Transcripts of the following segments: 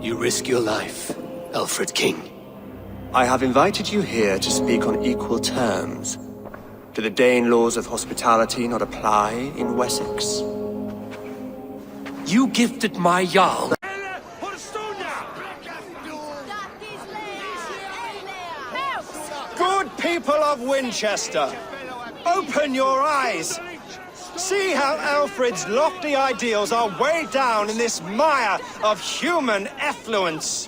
You risk your life, Alfred King. I have invited you here to speak on equal terms. Do the Dane laws of hospitality not apply in Wessex? You gifted my Jarl. Good people of Winchester, open your eyes. See how Alfred's lofty ideals are weighed down in this mire of human effluence.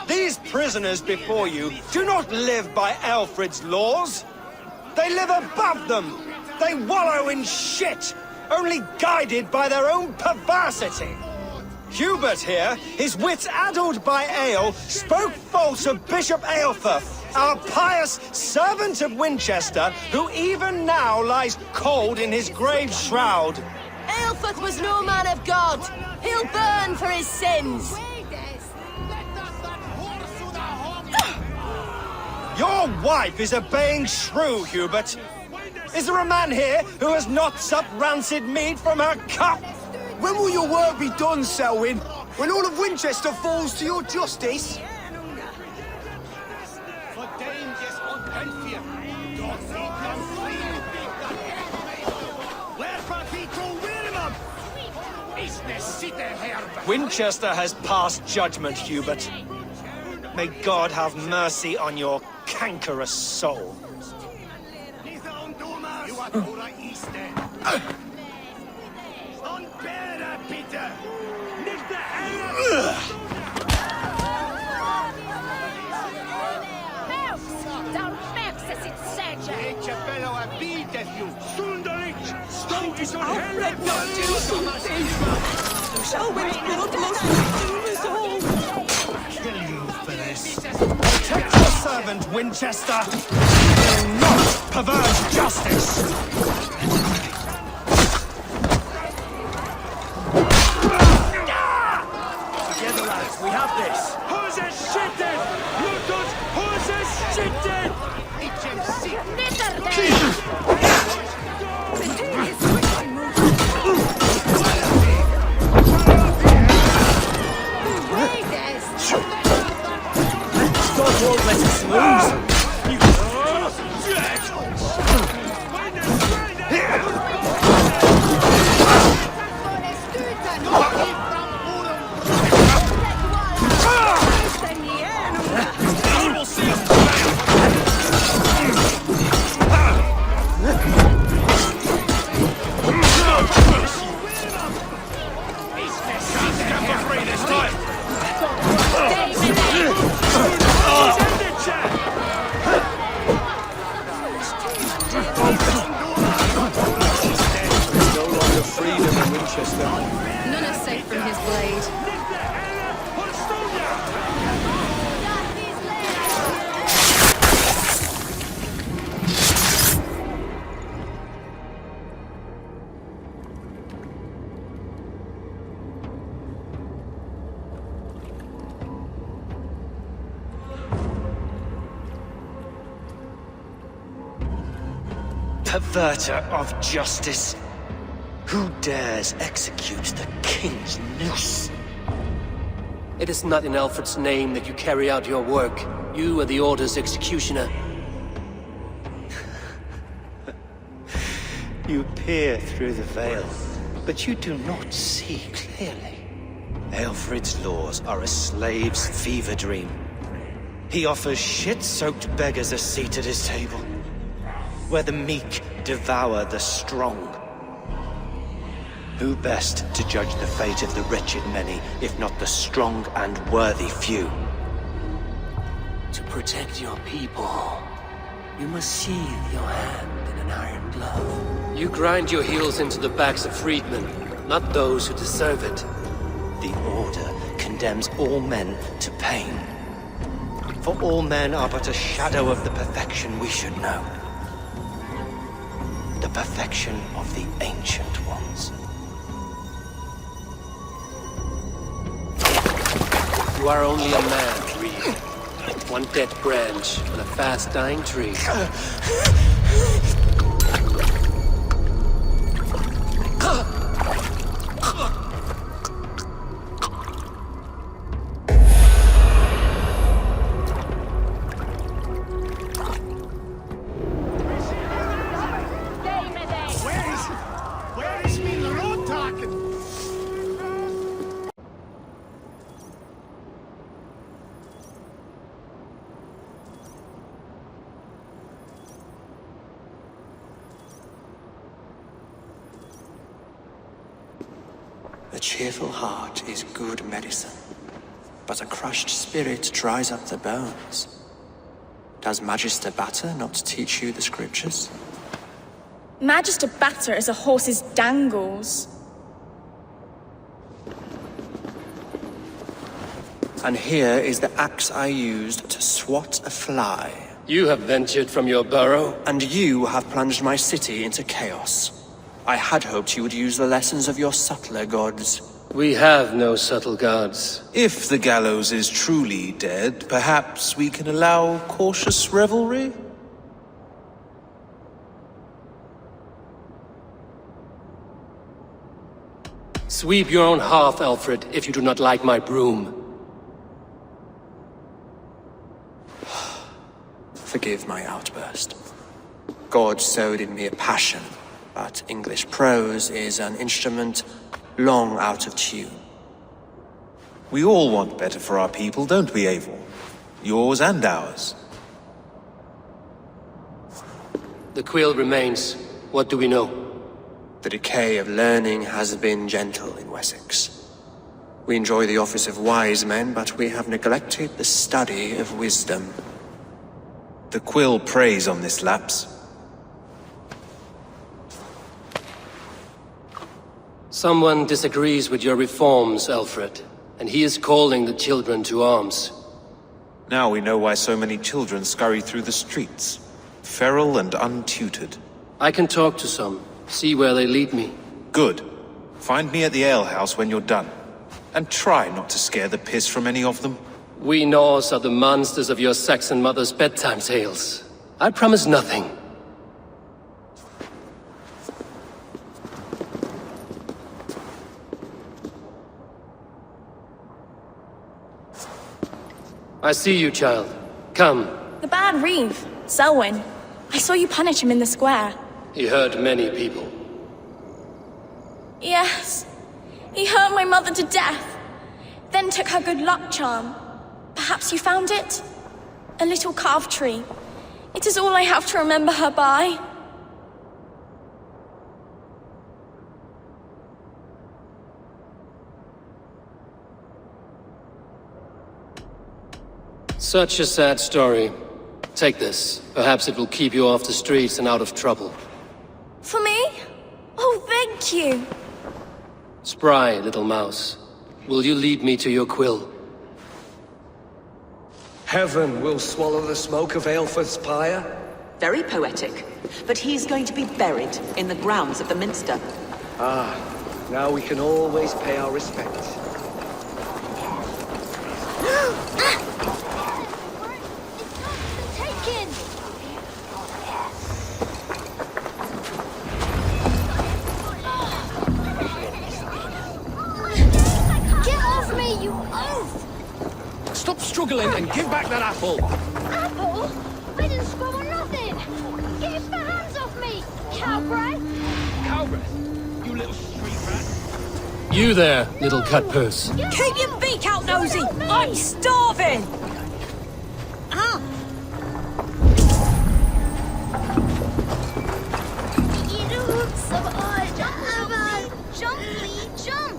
These prisoners before you do not live by Alfred's laws. They live above them. They wallow in shit, only guided by their own perversity. Hubert here, his wits addled by ale, spoke false of Bishop Aelfer, our pious servant of Winchester, who even now lies cold in his grave shroud. Aelfert was no man of God. He'll burn for his sins. Your wife is a baying shrew, Hubert. Is there a man here who has not supped rancid mead from her cup? When will your work be done, Selwyn? When all of Winchester falls to your justice? Winchester has passed judgment, Hubert. May God have mercy on your cankerous soul. Alfred, not do something! Selwyn's blood must consume us all! Kill you for this. Protect your servant, Winchester! He will not pervert justice! Together, lads, we have this. Who's a shitted? Look, who's a shitted? God won't let us lose. None are safe from his blade. Perverter of justice. Who dares execute the king's noose? It is not in Alfred's name that you carry out your work. You are the Order's executioner. You peer through the veil, but you do not see clearly. Alfred's laws are a slave's fever dream. He offers shit-soaked beggars a seat at his table, where the meek devour the strong. Who best to judge the fate of the wretched many, if not the strong and worthy few? To protect your people, you must sheathe your hand in an iron glove. You grind your heels into the backs of freedmen, not those who deserve it. The Order condemns all men to pain. For all men are but a shadow of the perfection we should know. The perfection of the Ancient Ones. You are only a man, Reed. One dead branch on a fast-dying tree. cheerful heart is good medicine, but a crushed spirit dries up the bones. Does Magister Batter not teach you the scriptures? Magister Batter is a horse's dangles. And here is the axe I used to swat a fly. You have ventured from your burrow. And you have plunged my city into chaos. I had hoped you would use the lessons of your subtler gods. We have no subtle gods. If the gallows is truly dead, perhaps we can allow cautious revelry? Sweep your own hearth, Alfred, if you do not like my broom. Forgive my outburst. God sowed in me a passion, but English prose is an instrument long out of tune. We all want better for our people, don't we, Eivor? Yours and ours. The quill remains. What do we know? The decay of learning has been gentle in Wessex. We enjoy the office of wise men, but we have neglected the study of wisdom. The quill preys on this lapse. Someone disagrees with your reforms, Alfred, and he is calling the children to arms. Now we know why so many children scurry through the streets, feral and untutored. I can talk to some, see where they lead me. Good. Find me at the alehouse when you're done. And try not to scare the piss from any of them. We Norse are the monsters of your Saxon mother's bedtime tales. I promise nothing. I see you, child. Come. The bad Reeve, Selwyn. I saw you punish him in the square. He hurt many people. Yes. He hurt my mother to death. Then took her good luck charm. Perhaps you found it? A little carved tree. It is all I have to remember her by. Such a sad story. Take this. Perhaps it will keep you off the streets and out of trouble. For me? Oh, thank you. Spry, little mouse. Will you lead me to your quill? Heaven will swallow the smoke of Aelfred's pyre. Very poetic. But he's going to be buried in the grounds of the Minster. Ah, now we can always pay our respects. Taken! Get off me, you oaf! Stop struggling and give back that apple! Apple? I didn't squabble nothing! Get the hands off me, cowbreath! Cowbreath? You little street rat! You there, little cut purse. Keep your beak out, Nosy! I'm starving! Ah! You look so hard! Jump, jump!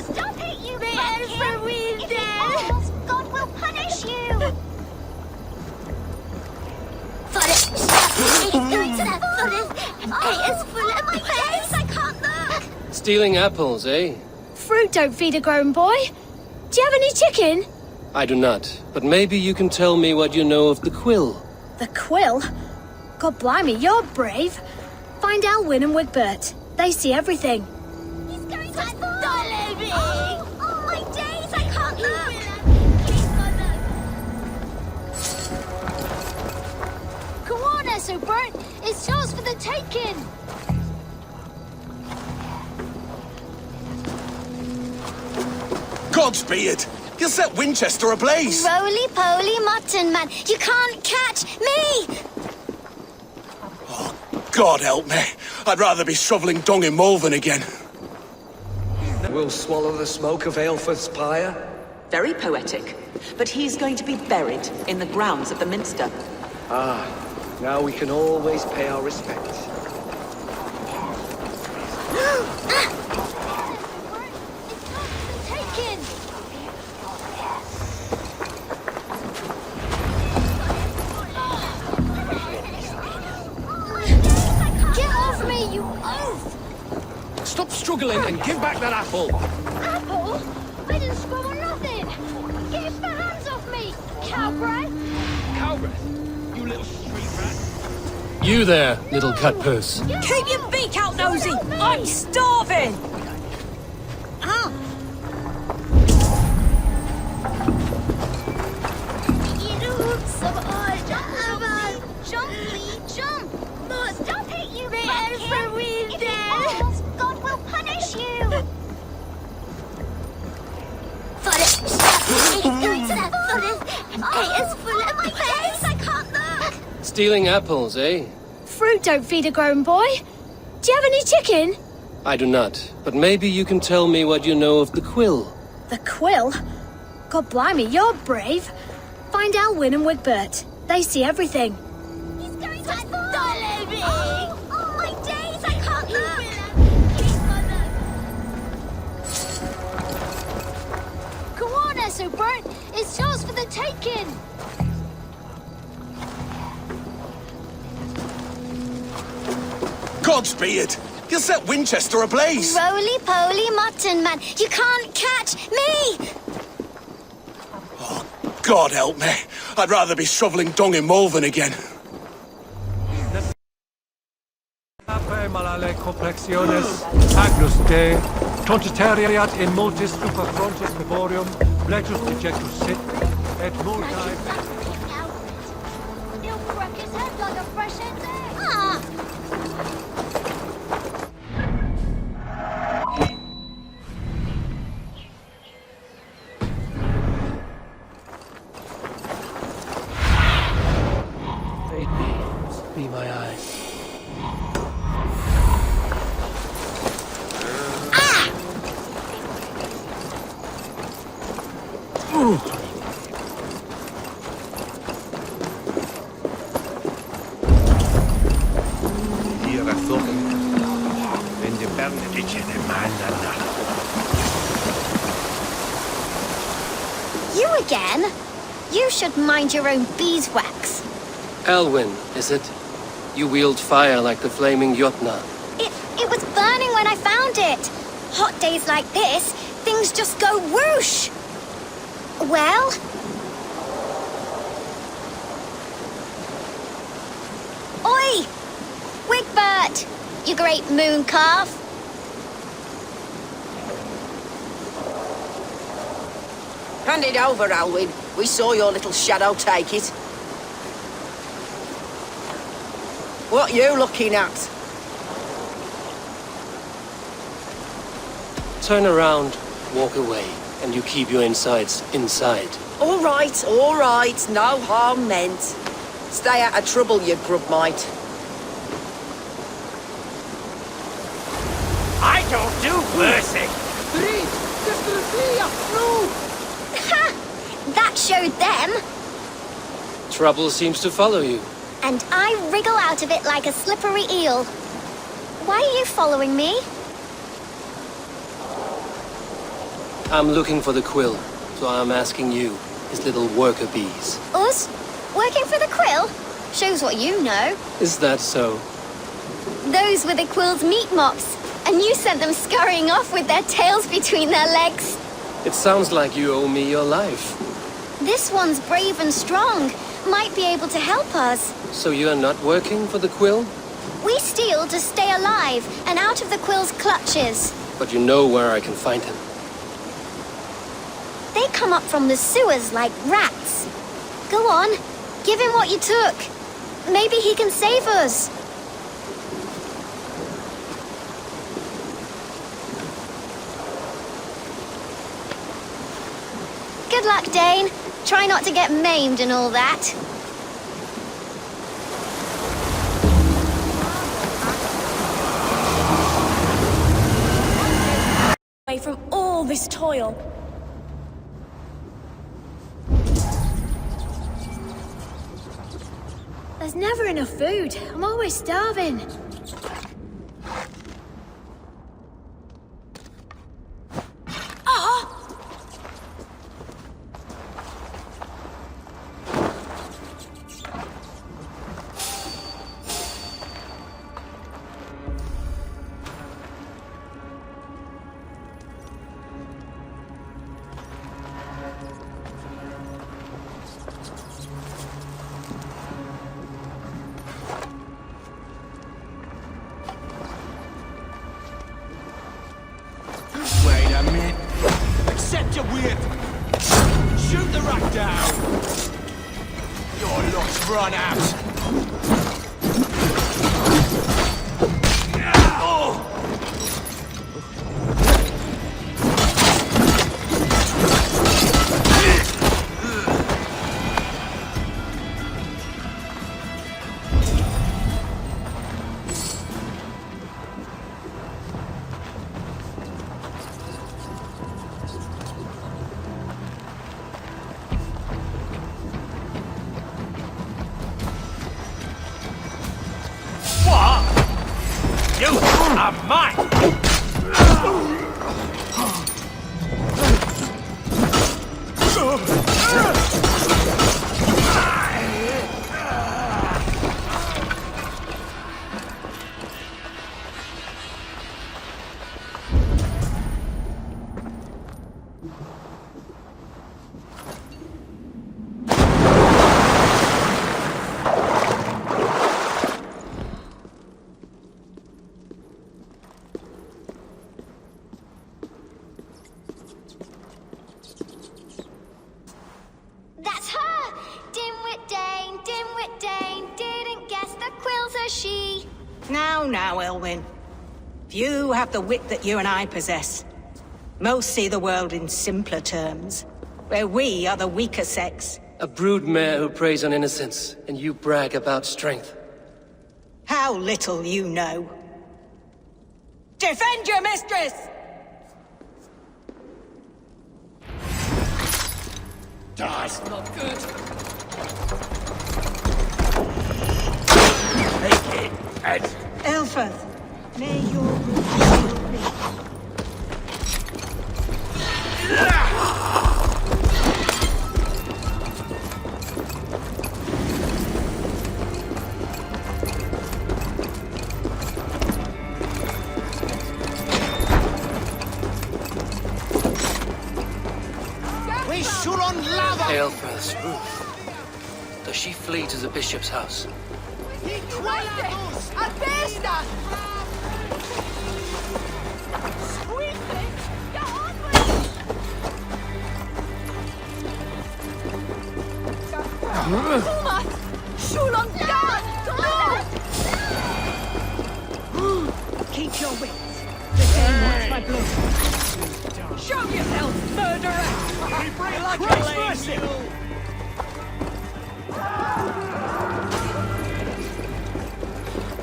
Stop it, you bastard! If he falls, God will punish you! Forest! It's going to that forest! It is full of my face! I can't look! Stealing apples, eh? Fruit don't feed a grown boy. Do you have any chicken? I do not, but maybe you can tell me what you know of the quill. The quill? God blimey, you're brave. Find Elwyn and Wigbert. They see everything. He's going to follow me! Oh, my days, I can't look! Come on, Essobert. It's yours for the taking! Godspeed! You'll set Winchester ablaze! Roly-poly mutton man, you can't catch me! Oh, God help me. I'd rather be shoveling dung in Malvern again. We'll swallow the smoke of Aelfred's pyre. Very poetic. But he's going to be buried in the grounds of the Minster. Ah, now we can always pay our respects. giggling and give back that apple. Apple? I didn't squabble nothing. Get the hands off me, cowbreath. Cowbreath, you little street rat. You there, little cut purse. Keep your beak out, Nosy! I'm starving! Ah. Jump! Stop it, you God will punish you! It is full of pace. I can't look. Stealing apples, eh? Fruit don't feed a grown boy. Do you have any chicken? I do not, but maybe you can tell me what you know of the quill. The quill? God blimey, you're brave. Find Elwyn and Wigbert. They see everything. He's going to follow me! Oh, my days, I can't look! Come on, Essobert. It's yours for the taking. Godspeed! You'll set Winchester ablaze! Roly-poly mutton man, you can't catch me! Oh, God help me. I'd rather be shoveling dung in Malvern again. Malale complexiones, agnus de, tontitariat in multis super frontis vivorium, plectus dejectus sit, et multae... He'll crack his head like a fresh head's egg. Ah! Be my eyes. You again? You should mind your own beeswax. Elwyn, is it? You wield fire like the flaming Jotna. It was burning when I found it. Hot days like this, things just go whoosh. Well? Oi! Wigbert! You great moon calf. Hand it over, Alwyn. We saw your little shadow take it. What you looking at? Turn around, walk away, and you keep your insides inside. All right, no harm meant. Stay out of trouble, you grub mite. I don't do mercy. Ha! That showed them. Trouble seems to follow you. And I wriggle out of it like a slippery eel. Why are you following me? I'm looking for the quill, so I'm asking you, his little worker bees. Us? Working for the quill? Shows what you know. Is that so? Those were the quill's meat mops, and you sent them scurrying off with their tails between their legs. It sounds like you owe me your life. This one's brave and strong. Might be able to help us. So you're not working for the quill? We steal to stay alive and out of the quill's clutches. But you know where I can find him. They come up from the sewers like rats. Go on, give him what you took. Maybe he can save us. Good luck, Dane. Try not to get maimed and all that. Away from all this toil. There's never enough food. I'm always starving. down. Your luck's run out. You are mine! That's her! Dimwit Dane, didn't guess the quilter she. Now, Elwyn. Few have the wit that you and I possess. Most see the world in simpler terms, where we are the weaker sex. A broodmare who preys on innocence, and you brag about strength. How little you know. Defend your mistress! That's not good. Take it, Ed. Elfeth, may your roots be We shoot on lava! Aelfreth's roof. Does she flee to the bishop's house? Keep your wits. The game wants my blood. Show yourself, murderer! You like it,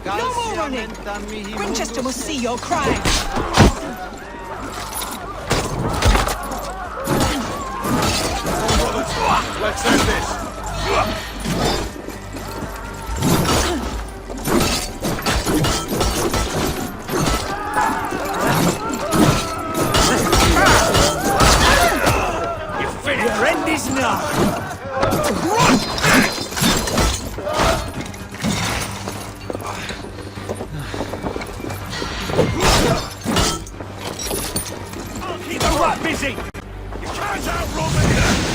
No more running! Winchester must see your crime! Let's end this! Your end is nigh! Keep the rat busy! You can't outrun me!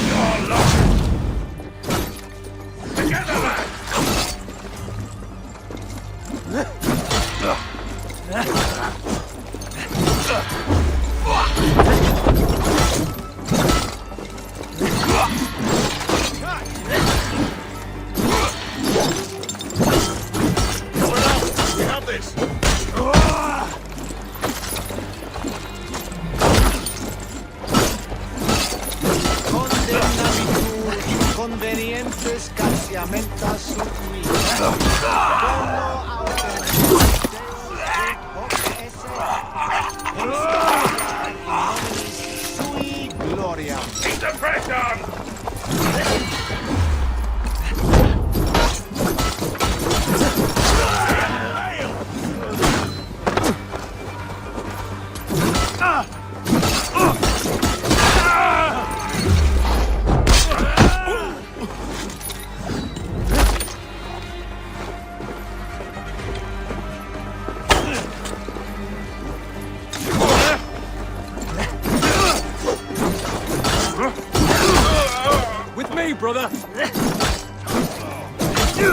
You're lost! Together, lad! We have this! Convenientes casamentas sub mi. Sui gloria. Keep the pressure! With me, brother! You!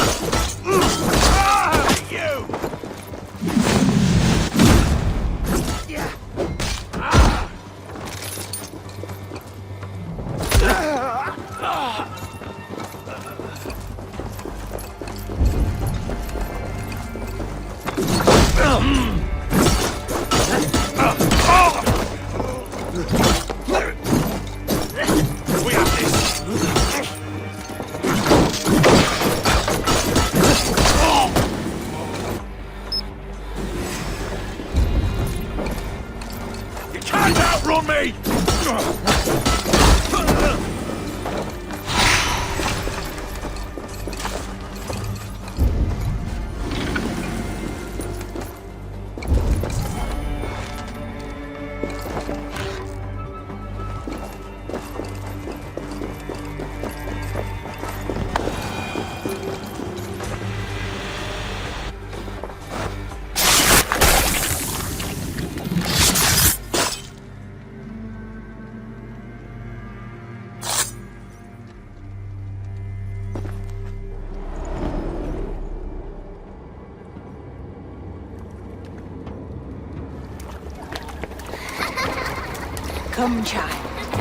Come, child.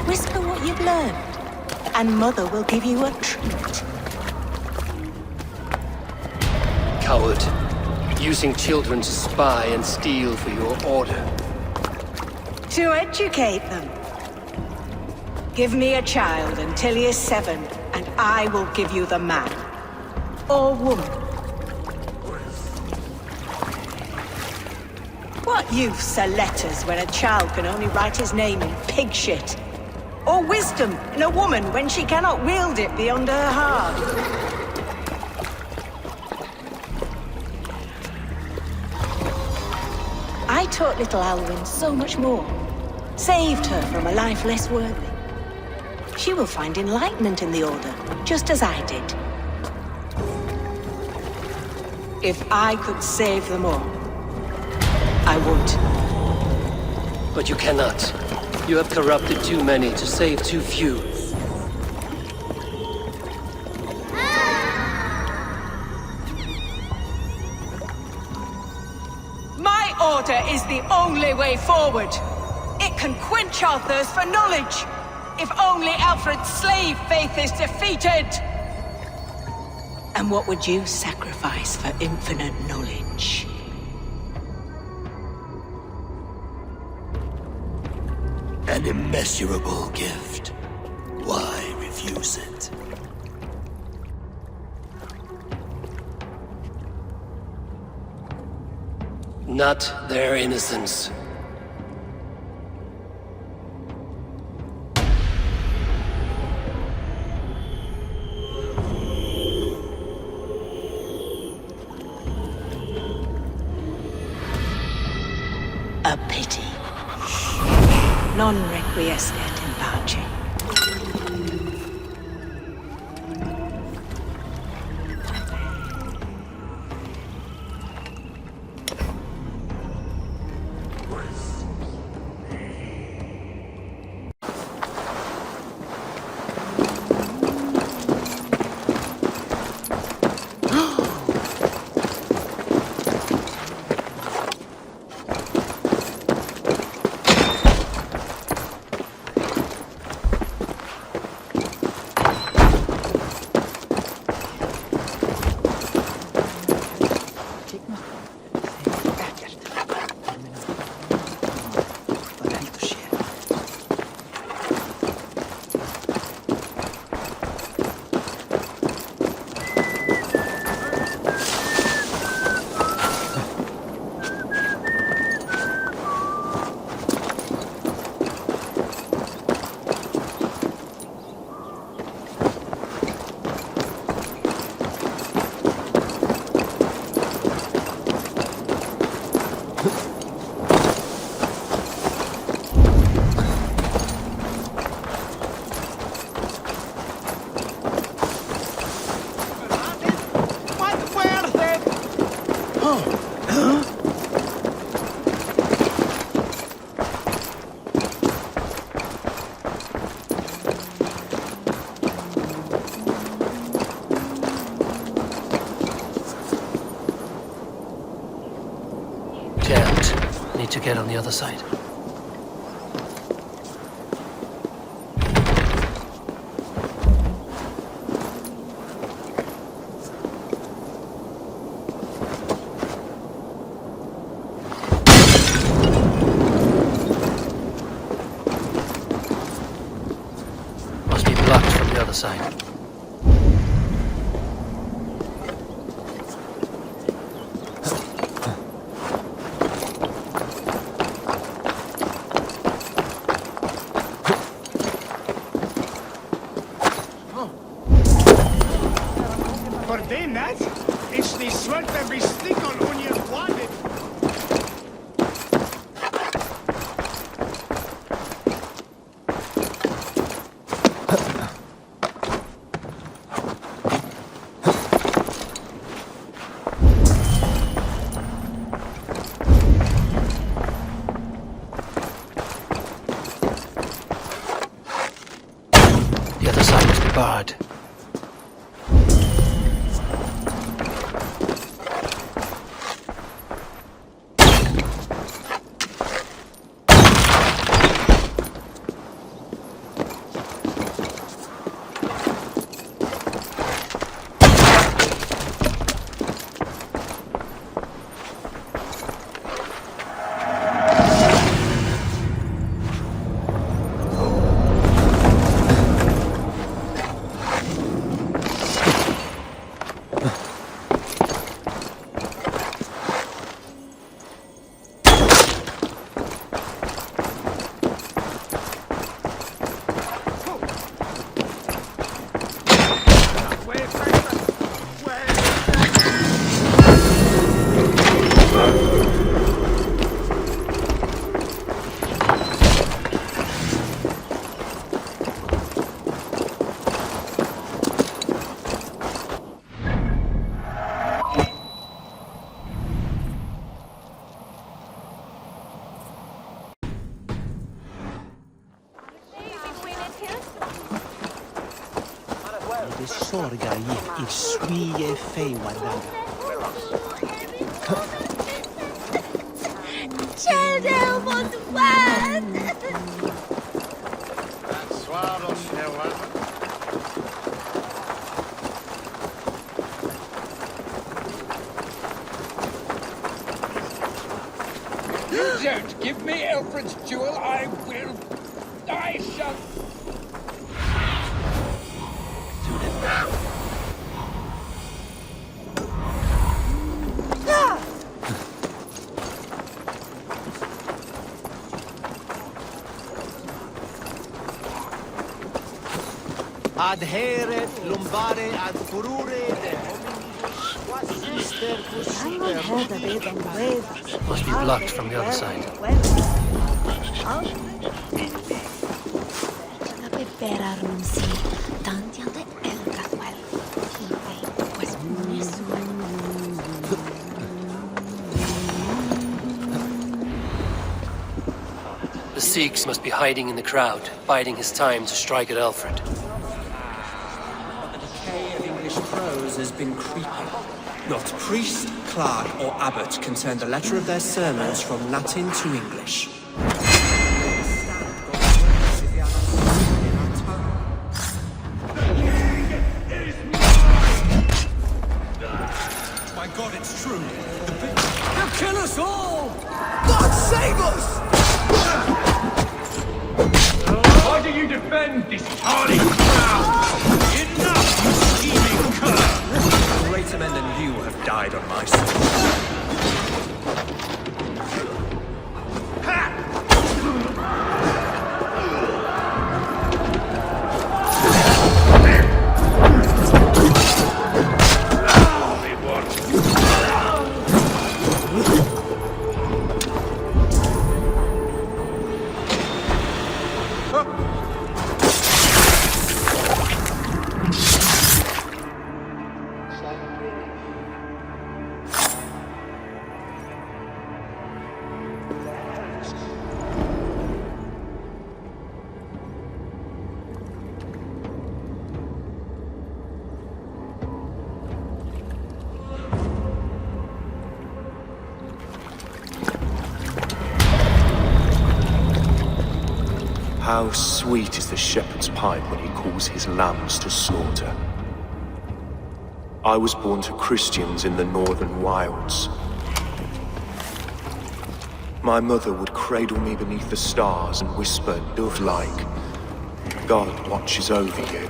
Whisper what you've learned, and Mother will give you a treat. Coward. Using children to spy and steal for your order. To educate them. Give me a child until he is 7, and I will give you the man. Or woman. What use are letters when a child can only write his name in pig shit? Or wisdom in a woman when she cannot wield it beyond her heart? I taught little Alwyn so much more. Saved her from a life less worthy. She will find enlightenment in the Order, just as I did. If I could save them all, I would. But you cannot. You have corrupted too many to save too few. My order is the only way forward. It can quench our thirst for knowledge. If only Alfred's slave faith is defeated. And what would you sacrifice for infinite knowledge? An immeasurable gift. Why refuse it? Not their innocence. A pity. Non requiescat in pace. Need to get on the other side. Must be blocked from the other side. Barred. de sorga i swie fei guardava. C'è del mondo. Don't give me Alfred's jewel, I will... I shall... Adheret lumbare ad furore de hominibus quasister Must be blocked from the other side. The Sikhs must be hiding in the crowd, biding his time to strike at Alfred. The decay of English prose has been creeping. Not priest, clerk, or abbot can turn the letter of their sermons from Latin to English. My God, it's true. They'll kill us all! God save us! Why do you defend this tardy crowd? Enough, you scheming cur! Greater men than you have died on my side. How sweet is the shepherd's pipe when he calls his lambs to slaughter. I was born to Christians in the northern wilds. My mother would cradle me beneath the stars and whisper, dove-like, God watches over you.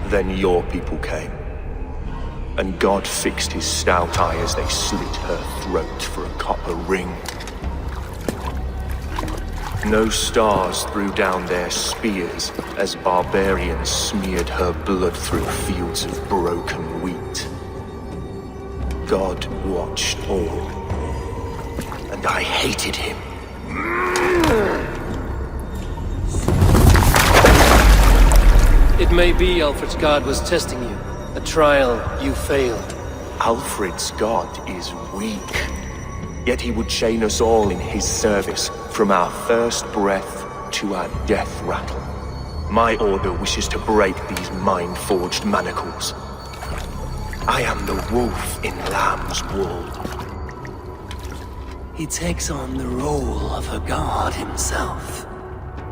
Then your people came. And God fixed his stout eye as they slit her throat for a copper ring. No stars threw down their spears as barbarians smeared her blood through fields of broken wheat. God watched all, and I hated him. It may be Alfred's god was testing you. A trial you failed. Alfred's god is weak. Yet he would chain us all in his service, from our first breath to our death rattle. My order wishes to break these mind-forged manacles. I am the wolf in lamb's wool. He takes on the role of a god himself.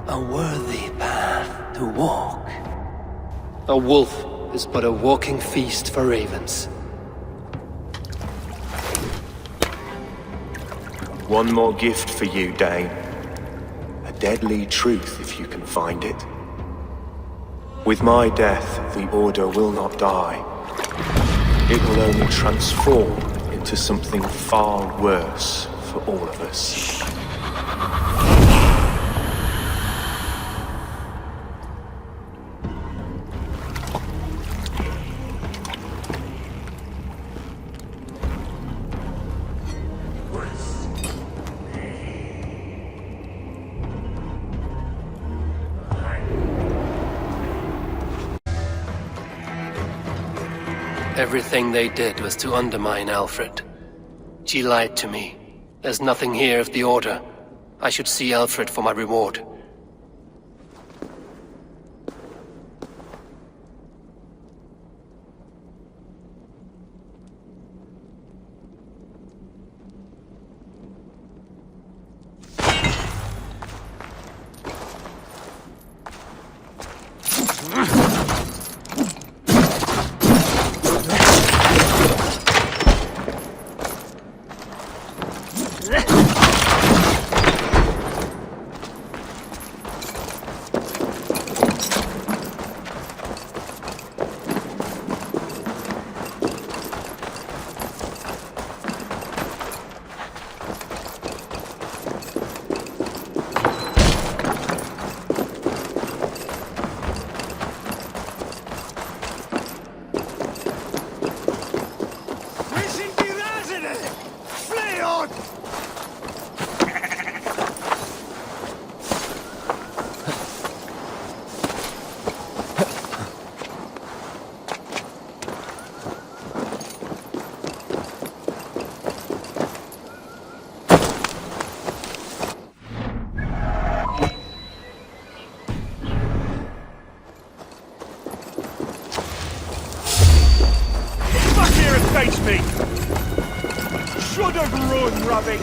A worthy path to walk. A wolf is but a walking feast for ravens. One more gift for you, Dane. A deadly truth if you can find it. With my death, the Order will not die. It will only transform into something far worse for all of us. Everything they did was to undermine Alfred. She lied to me. There's nothing here of the Order. I should see Alfred for my reward. Face me! Should have run, rabbit!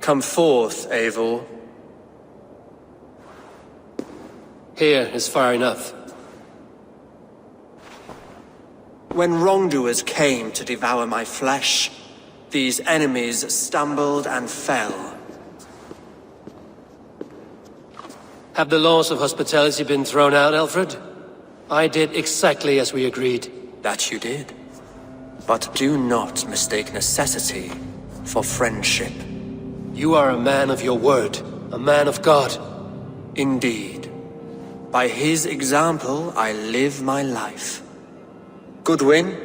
Come forth, Eivor. Here is far enough. When wrongdoers came to devour my flesh, these enemies stumbled and fell. Have the laws of hospitality been thrown out, Alfred? I did exactly as we agreed. That you did. But do not mistake necessity for friendship. You are a man of your word, a man of God. Indeed. By his example, I live my life. Goodwin?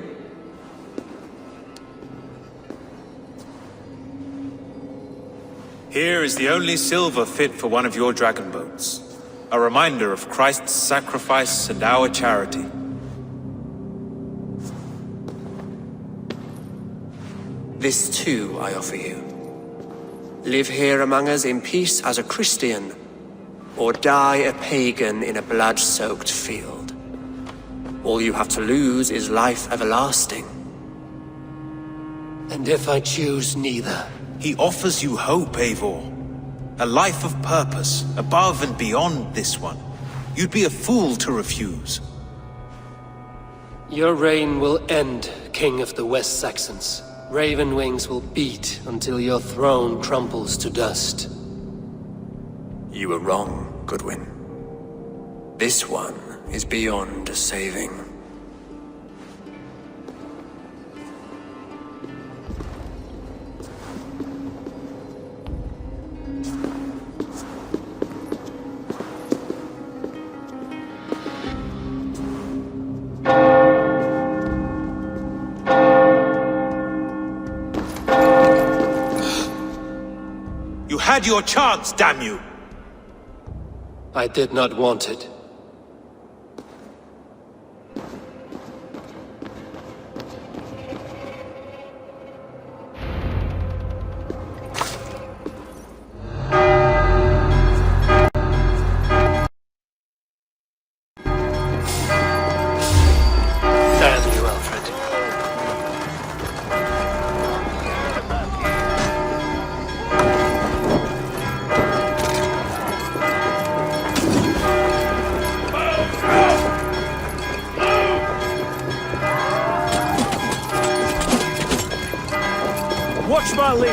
Here is the only silver fit for one of your dragon boats. A reminder of Christ's sacrifice and our charity. This too I offer you. Live here among us in peace as a Christian, or die a pagan in a blood-soaked field. All you have to lose is life everlasting. And if I choose neither? He offers you hope, Eivor. A life of purpose, above and beyond this one. You'd be a fool to refuse. Your reign will end, King of the West Saxons. Raven wings will beat until your throne crumbles to dust. You were wrong, Goodwin. This one is beyond saving. You had your chance, damn you! I did not want it. Damn you, Alfred. Watch my lead.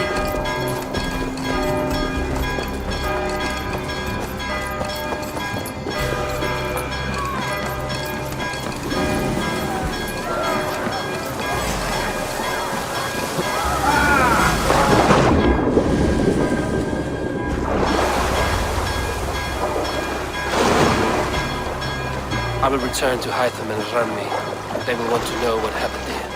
I will return to Hytham and Ranmi. They will want to know what happened there.